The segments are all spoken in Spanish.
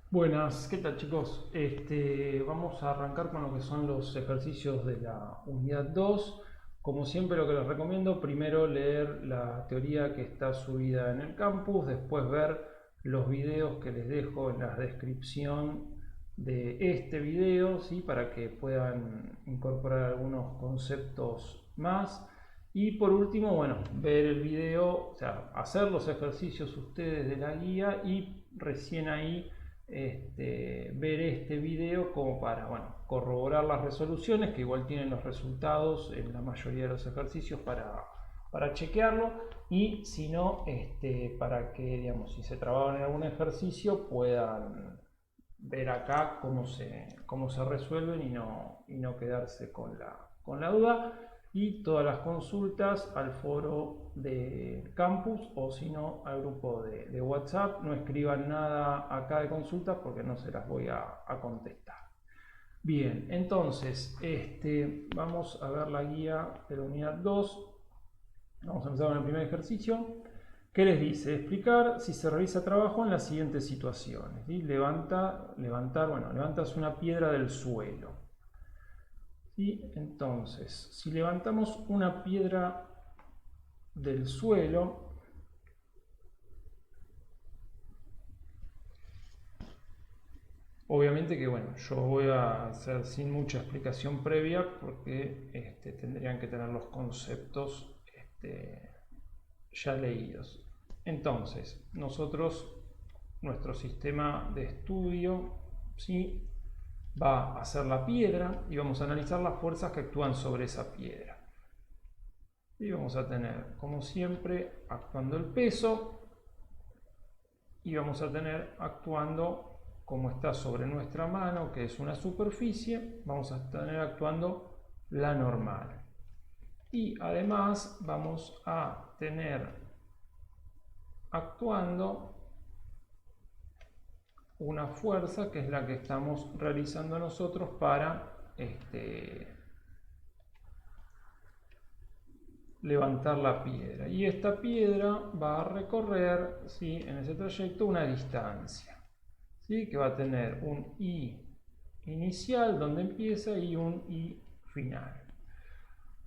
Buenas, ¿qué tal chicos? Vamos a arrancar con lo que son los ejercicios de la unidad 2. Como siempre lo que les recomiendo, primero leer la teoría que está subida en el campus, después ver los videos que les dejo en la descripción de este video, ¿sí? Para que puedan incorporar algunos conceptos más. Y por último, bueno, ver el video, o sea, hacer los ejercicios ustedes de la guía y recién ahí ver este video como para, bueno, corroborar las resoluciones, que igual tienen los resultados en la mayoría de los ejercicios para chequearlo, y si no, para que, digamos, si se trababan en algún ejercicio puedan ver acá cómo se resuelven y no quedarse con la duda. Y todas las consultas al foro de campus o si no al grupo de WhatsApp. No escriban nada acá de consultas porque no se las voy a contestar. Bien, entonces vamos a ver la guía de la unidad 2. Vamos a empezar con el primer ejercicio. ¿Qué les dice? Explicar si se realiza trabajo en las siguientes situaciones. ¿Sí? Levantas una piedra del suelo. Y entonces, si levantamos una piedra del suelo, obviamente que bueno, yo voy a hacer sin mucha explicación previa porque tendrían que tener los conceptos ya leídos. Entonces, nuestro sistema de estudio, ¿sí? Va a hacer la piedra y vamos a analizar las fuerzas que actúan sobre esa piedra. Y vamos a tener, como siempre, actuando el peso y vamos a tener actuando como está sobre nuestra mano, que es una superficie, vamos a tener actuando la normal. Y además vamos a tener actuando una fuerza que es la que estamos realizando nosotros para levantar la piedra. Y esta piedra va a recorrer, ¿sí?, en ese trayecto una distancia, ¿sí?, que va a tener un I inicial donde empieza y un I final.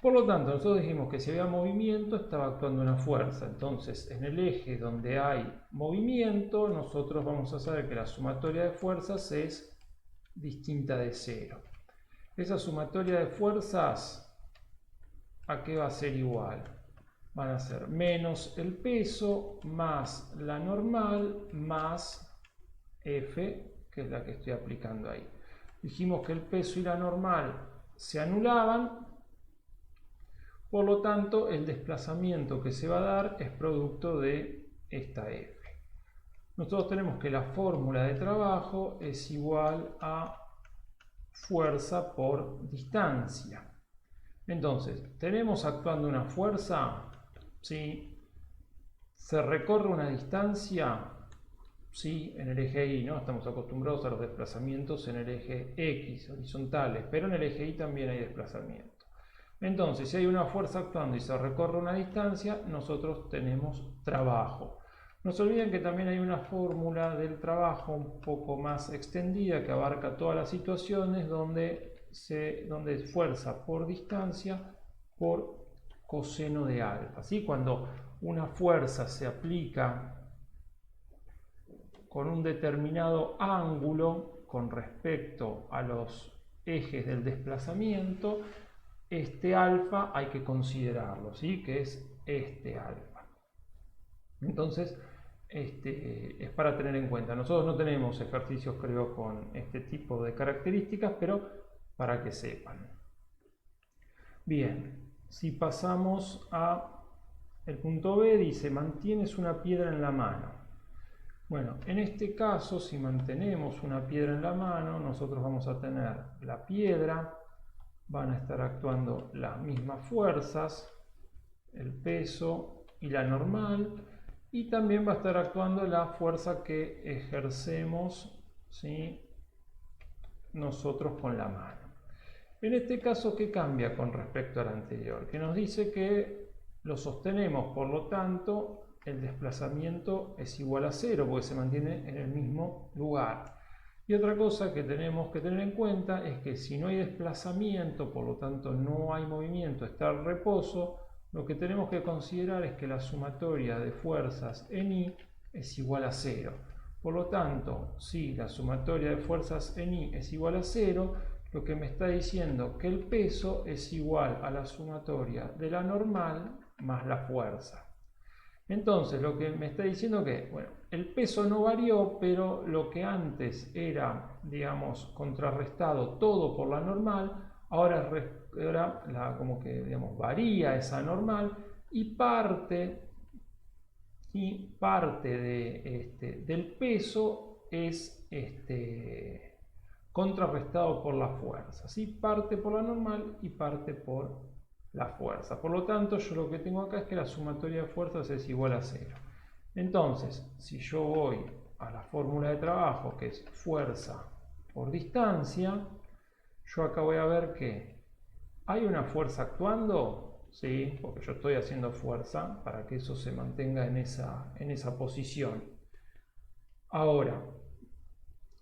Por lo tanto, nosotros dijimos que si había movimiento estaba actuando una fuerza. Entonces, en el eje donde hay movimiento, nosotros vamos a saber que la sumatoria de fuerzas es distinta de cero. Esa sumatoria de fuerzas, ¿a qué va a ser igual? Van a ser menos el peso más la normal más F, que es la que estoy aplicando ahí. Dijimos que el peso y la normal se anulaban, por lo tanto el desplazamiento que se va a dar es producto de esta F. Nosotros tenemos que la fórmula de trabajo es igual a fuerza por distancia. Entonces, tenemos actuando una fuerza, ¿sí? Se recorre una distancia, ¿sí?, en el eje Y, ¿no? Estamos acostumbrados a los desplazamientos en el eje X, horizontales, pero en el eje Y también hay desplazamiento. Entonces, si hay una fuerza actuando y se recorre una distancia, nosotros tenemos trabajo. No se olviden que también hay una fórmula del trabajo un poco más extendida que abarca todas las situaciones donde es fuerza por distancia por coseno de alfa. ¿Sí? Cuando una fuerza se aplica con un determinado ángulo con respecto a los ejes del desplazamiento, este alfa hay que considerarlo, ¿sí?, que es este alfa. Entonces, es para tener en cuenta. Nosotros no tenemos ejercicios, creo, con este tipo de características, pero para que sepan. Bien, si pasamos a el punto B, dice, mantienes una piedra en la mano. Bueno, en este caso, si mantenemos una piedra en la mano, nosotros vamos a tener la piedra, van a estar actuando las mismas fuerzas, el peso y la normal, y también va a estar actuando la fuerza que ejercemos, ¿sí?, nosotros con la mano. En este caso, ¿qué cambia con respecto al anterior? Que nos dice que lo sostenemos, por lo tanto, el desplazamiento es igual a cero, porque se mantiene en el mismo lugar. Y otra cosa que tenemos que tener en cuenta es que si no hay desplazamiento, por lo tanto no hay movimiento, está el reposo, lo que tenemos que considerar es que la sumatoria de fuerzas en I es igual a 0. Por lo tanto, si la sumatoria de fuerzas en I es igual a 0, lo que me está diciendo que el peso es igual a la sumatoria de la normal más la fuerza. Entonces, lo que me está diciendo que, bueno, el peso no varió, pero lo que antes era, digamos, contrarrestado todo por la normal, ahora como que, digamos, varía esa normal y parte del peso es contrarrestado por la fuerza, ¿sí? Parte por la normal y parte por la fuerza. Por lo tanto, yo lo que tengo acá es que la sumatoria de fuerzas es igual a 0. Entonces, si yo voy a la fórmula de trabajo, que es fuerza por distancia, yo acá voy a ver que hay una fuerza actuando, ¿sí? Porque yo estoy haciendo fuerza para que eso se mantenga en esa posición. Ahora,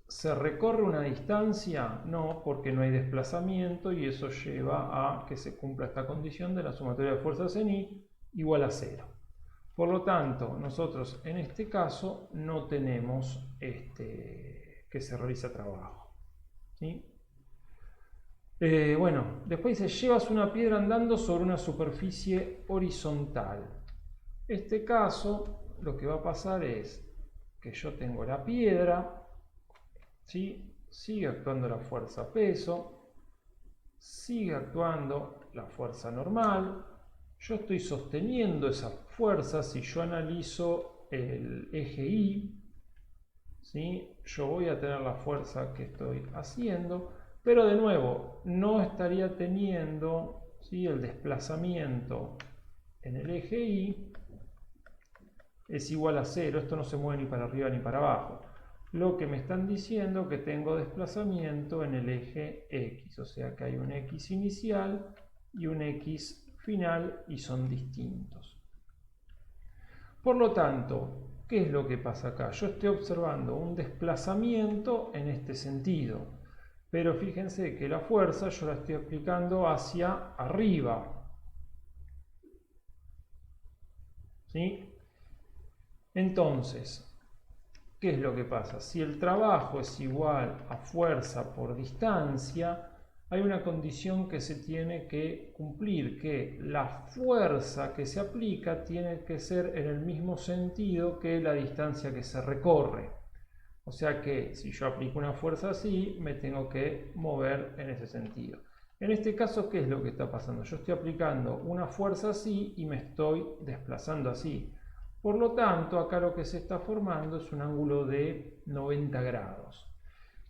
¿se recorre una distancia? No, porque no hay desplazamiento y eso lleva a que se cumpla esta condición de la sumatoria de fuerzas en I igual a 0. Por lo tanto, nosotros en este caso no tenemos que se realiza trabajo, ¿sí? Bueno, después dice, llevas una piedra andando sobre una superficie horizontal. Este caso, lo que va a pasar es que yo tengo la piedra, ¿sí? Sigue actuando la fuerza peso, sigue actuando la fuerza normal, yo estoy sosteniendo esa fuerza. Si yo analizo el eje Y, ¿sí? Yo voy a tener la fuerza que estoy haciendo, pero de nuevo, no estaría teniendo, ¿sí?, el desplazamiento en el eje Y es igual a 0, esto no se mueve ni para arriba ni para abajo. Lo que me están diciendo es que tengo desplazamiento en el eje X, o sea que hay un X inicial y un X final y son distintos. Por lo tanto, ¿qué es lo que pasa acá? Yo estoy observando un desplazamiento en este sentido, pero fíjense que la fuerza yo la estoy aplicando hacia arriba, ¿sí? Entonces, ¿qué es lo que pasa? Si el trabajo es igual a fuerza por distancia, hay una condición que se tiene que cumplir, que la fuerza que se aplica tiene que ser en el mismo sentido que la distancia que se recorre. O sea que si yo aplico una fuerza así, me tengo que mover en ese sentido. En este caso, ¿qué es lo que está pasando? Yo estoy aplicando una fuerza así y me estoy desplazando así. Por lo tanto, acá lo que se está formando es un ángulo de 90 grados.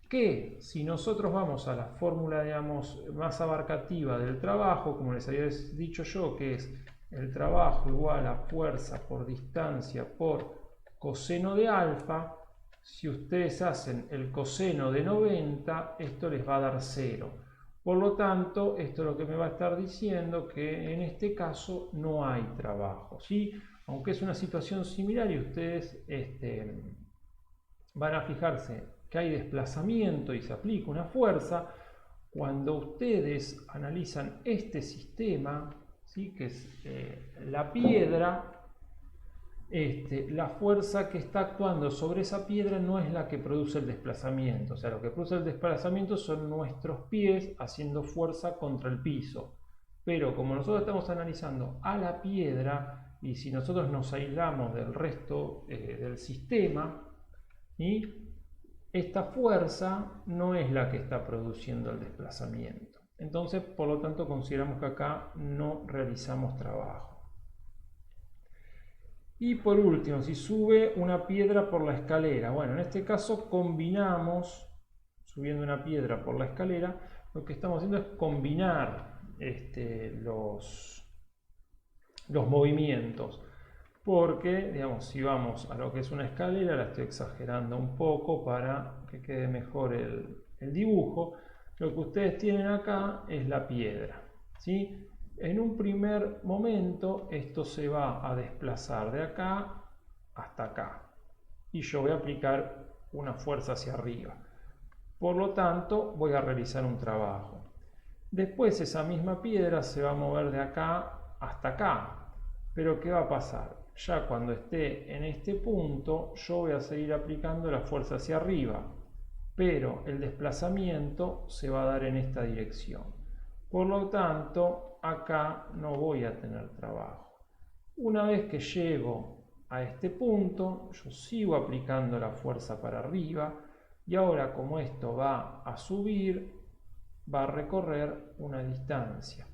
Que si nosotros vamos a la fórmula, digamos, más abarcativa del trabajo, como les había dicho yo, que es el trabajo igual a fuerza por distancia por coseno de alfa, si ustedes hacen el coseno de 90, esto les va a dar 0. Por lo tanto, esto es lo que me va a estar diciendo que en este caso no hay trabajo, ¿sí? Aunque es una situación similar y ustedes van a fijarse que hay desplazamiento y se aplica una fuerza, cuando ustedes analizan este sistema, ¿sí?, que es la piedra, la fuerza que está actuando sobre esa piedra no es la que produce el desplazamiento. O sea, lo que produce el desplazamiento son nuestros pies haciendo fuerza contra el piso. Pero como nosotros estamos analizando a la piedra, y si nosotros nos aislamos del resto del sistema, ¿sí?, esta fuerza no es la que está produciendo el desplazamiento. Entonces, por lo tanto, consideramos que acá no realizamos trabajo. Y por último, si sube una piedra por la escalera. Bueno, en este caso combinamos, subiendo una piedra por la escalera, lo que estamos haciendo es combinar los movimientos. Porque, digamos, si vamos a lo que es una escalera, la estoy exagerando un poco para que quede mejor el dibujo. Lo que ustedes tienen acá es la piedra, ¿sí? En un primer momento esto se va a desplazar de acá hasta acá y yo voy a aplicar una fuerza hacia arriba. Por lo tanto, voy a realizar un trabajo. Después esa misma piedra se va a mover de acá hasta acá. Pero ¿qué va a pasar? Ya cuando esté en este punto, yo voy a seguir aplicando la fuerza hacia arriba, pero el desplazamiento se va a dar en esta dirección. Por lo tanto, acá no voy a tener trabajo. Una vez que llego a este punto, yo sigo aplicando la fuerza para arriba y ahora como esto va a subir, va a recorrer una distancia.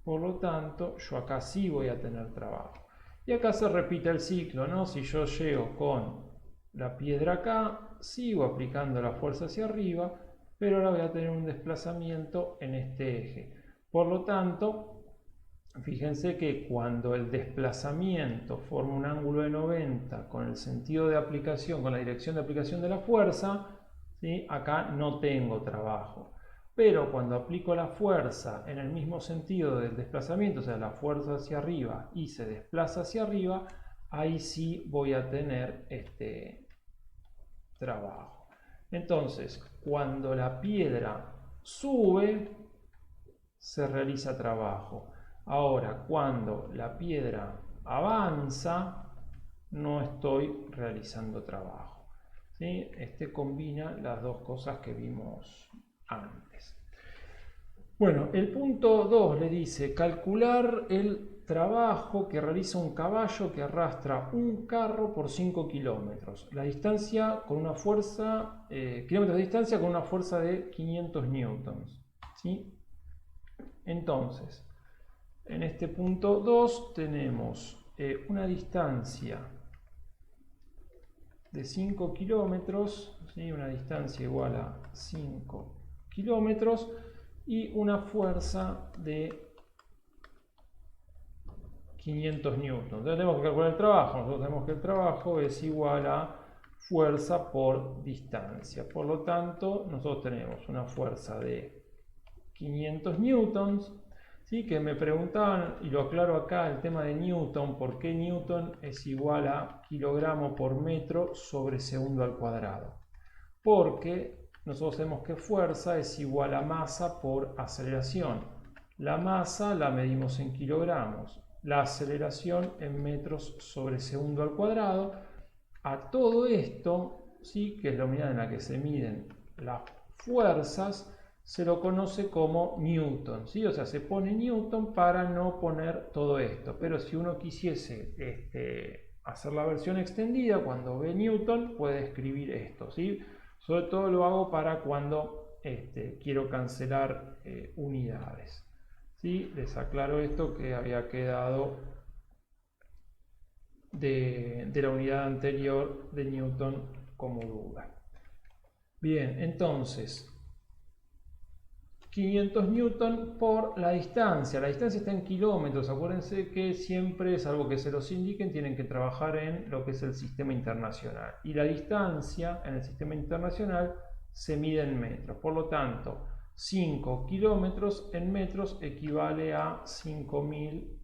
Por lo tanto, yo acá sí voy a tener trabajo. Y acá se repite el ciclo, ¿no? Si yo llego con la piedra acá, sigo aplicando la fuerza hacia arriba, pero ahora voy a tener un desplazamiento en este eje. Por lo tanto, fíjense que cuando el desplazamiento forma un ángulo de 90 con el sentido de aplicación, con la dirección de aplicación de la fuerza, ¿sí? Acá no tengo trabajo. Pero cuando aplico la fuerza en el mismo sentido del desplazamiento, o sea, la fuerza hacia arriba y se desplaza hacia arriba, ahí sí voy a tener este trabajo. Entonces, cuando la piedra sube, se realiza trabajo. Ahora, cuando la piedra avanza, no estoy realizando trabajo. ¿Sí? Este combina las dos cosas que vimos antes. Bueno, el punto 2 le dice calcular el trabajo que realiza un caballo que arrastra un carro por 5 kilómetros. La distancia con una fuerza, kilómetros de distancia con una fuerza de 500 newtons. ¿Sí? Entonces, en este punto 2 tenemos una distancia de 5 kilómetros, ¿sí? Una distancia igual a 5 kilómetros y una fuerza de 500 newtons. Entonces tenemos que calcular el trabajo. Nosotros sabemos que el trabajo es igual a fuerza por distancia. Por lo tanto, nosotros tenemos una fuerza de 500 newtons, ¿sí? Que me preguntaban, y lo aclaro acá, el tema de newton, ¿por qué newton es igual a kilogramo por metro sobre segundo al cuadrado? Porque nosotros sabemos que fuerza es igual a masa por aceleración. La masa la medimos en kilogramos, la aceleración en metros sobre segundo al cuadrado. A todo esto, ¿sí? Que es la unidad en la que se miden las fuerzas, se lo conoce como newton, ¿sí? O sea, se pone newton para no poner todo esto. Pero si uno quisiese hacer la versión extendida, cuando ve newton puede escribir esto, ¿sí? Sobre todo lo hago para cuando quiero cancelar unidades. ¿Sí? Les aclaro esto que había quedado de la unidad anterior de newton como duda. Bien, entonces 500 newton por la distancia. La distancia está en kilómetros. Acuérdense que siempre, salvo que se los indiquen, tienen que trabajar en lo que es el sistema internacional. Y la distancia en el sistema internacional se mide en metros. Por lo tanto, 5 kilómetros en metros equivale a 5000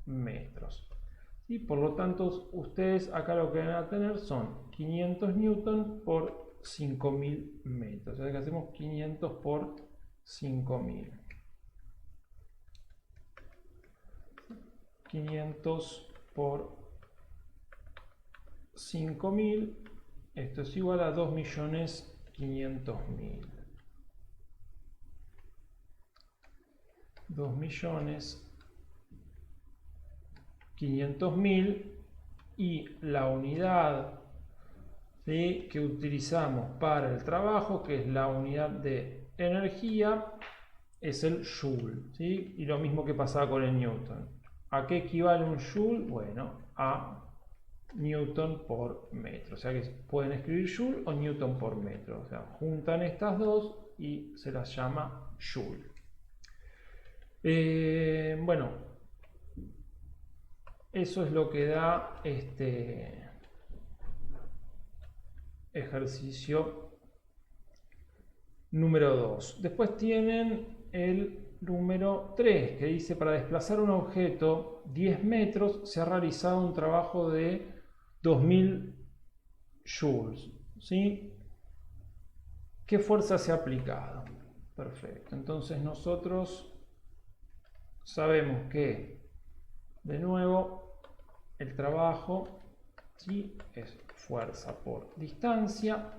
metros. Y por lo tanto, ustedes acá lo que van a tener son 500 newton por 5000 metros. O sea que hacemos 500 por 5000. 500 por 5000. Esto es igual a 2.500.000. 2.500.000 y la unidad, ¿sí?, que utilizamos para el trabajo, que es la unidad de energía, es el joule, ¿sí? Y lo mismo que pasaba con el newton. ¿A qué equivale un joule? Bueno, a newton por metro. O sea que pueden escribir joule o newton por metro. O sea, juntan estas dos y se las llama joule. Bueno, eso es lo que da este ejercicio número 2. Después tienen el número 3, que dice: para desplazar un objeto 10 metros se ha realizado un trabajo de 2000 joules, ¿sí? ¿Qué fuerza se ha aplicado? Perfecto. Entonces nosotros sabemos que, de nuevo, el trabajo, ¿sí?, es fuerza por distancia.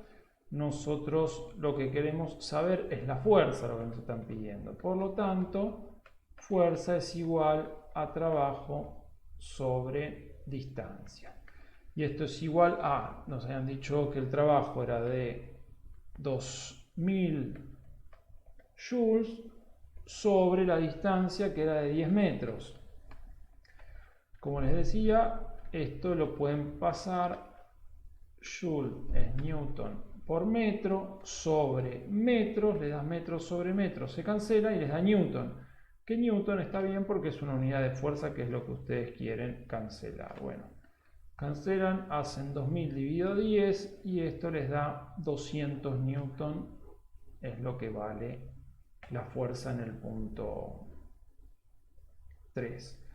Nosotros lo que queremos saber es la fuerza, lo que nos están pidiendo. Por lo tanto, fuerza es igual a trabajo sobre distancia. Y esto es igual a, nos habían dicho que el trabajo era de 2000 joules sobre la distancia, que era de 10 metros. Como les decía, esto lo pueden pasar, joule es newton por metro, sobre metros, le das metros sobre metros, se cancela y les da newton. Que newton está bien porque es una unidad de fuerza, que es lo que ustedes quieren cancelar. Bueno, cancelan, hacen 2000 dividido 10 y esto les da 200 newton, es lo que vale la fuerza en el punto 3.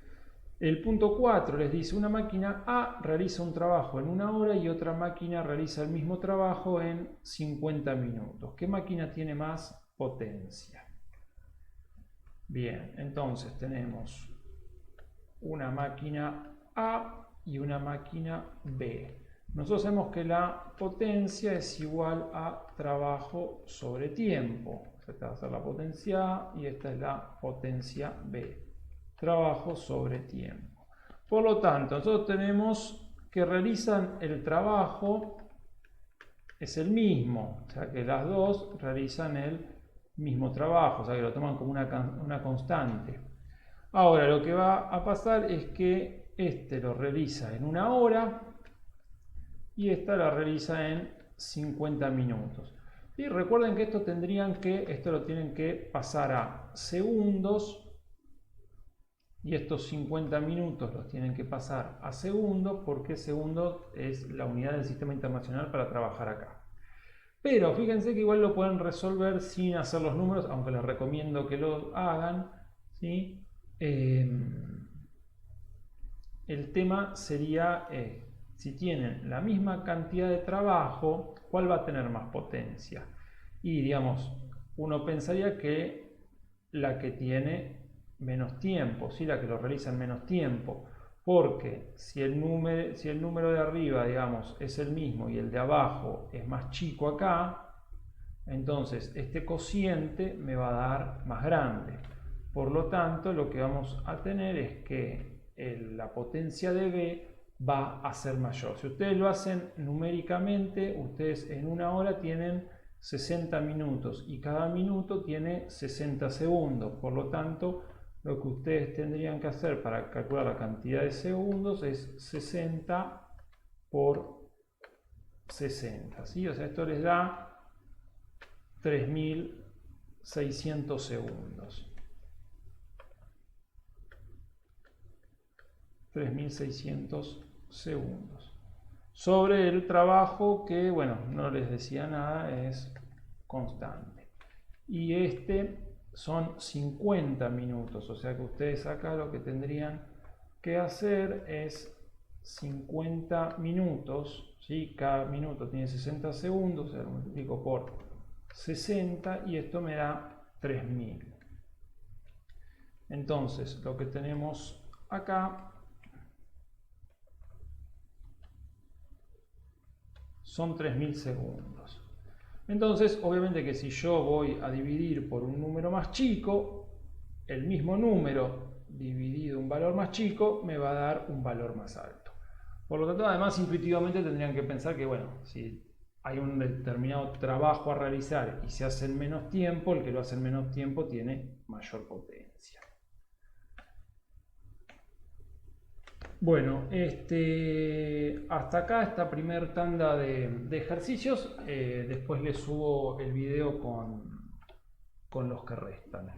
El punto 4 les dice: una máquina A realiza un trabajo en 1 hora y otra máquina realiza el mismo trabajo en 50 minutos. ¿Qué máquina tiene más potencia? Bien, entonces tenemos una máquina A y una máquina B. Nosotros sabemos que la potencia es igual a trabajo sobre tiempo. Esta va a ser la potencia A y esta es la potencia B. Trabajo sobre tiempo. Por lo tanto, nosotros tenemos que realizan el trabajo, es el mismo, o sea que las dos realizan el mismo trabajo, o sea que lo toman como una constante. Ahora lo que va a pasar es que este lo realiza en 1 hora y esta la realiza en 50 minutos. Y recuerden que esto lo tienen que pasar a segundos. Y estos 50 minutos los tienen que pasar a segundos, porque segundos es la unidad del sistema internacional para trabajar acá. Pero fíjense que igual lo pueden resolver sin hacer los números, aunque les recomiendo que lo hagan, ¿sí? El tema sería, si tienen la misma cantidad de trabajo, ¿cuál va a tener más potencia? Y digamos, uno pensaría que la que tiene menos tiempo, ¿sí?, la que lo realiza en menos tiempo, porque si el número de arriba, digamos, es el mismo y el de abajo es más chico acá, entonces este cociente me va a dar más grande. Por lo tanto, lo que vamos a tener es que la potencia de B va a ser mayor. Si ustedes lo hacen numéricamente, ustedes en 1 hora tienen 60 minutos y cada minuto tiene 60 segundos. Por lo tanto, lo que ustedes tendrían que hacer para calcular la cantidad de segundos es 60 por 60, ¿sí? O sea, esto les da 3600 segundos. 3600 segundos. Sobre el trabajo que, bueno, no les decía nada, es constante. Y este son 50 minutos, o sea que ustedes acá lo que tendrían que hacer es 50 minutos, ¿sí? Cada minuto tiene 60 segundos, o sea, lo multiplico por 60 y esto me da 3000. Entonces, lo que tenemos acá son 3000 segundos. Entonces, obviamente que si yo voy a dividir por un número más chico, el mismo número dividido un valor más chico me va a dar un valor más alto. Por lo tanto, además, intuitivamente tendrían que pensar que, bueno, si hay un determinado trabajo a realizar y se hace en menos tiempo, el que lo hace en menos tiempo tiene mayor potencia. Bueno, hasta acá esta primer tanda de ejercicios. Después les subo el video con los que restan.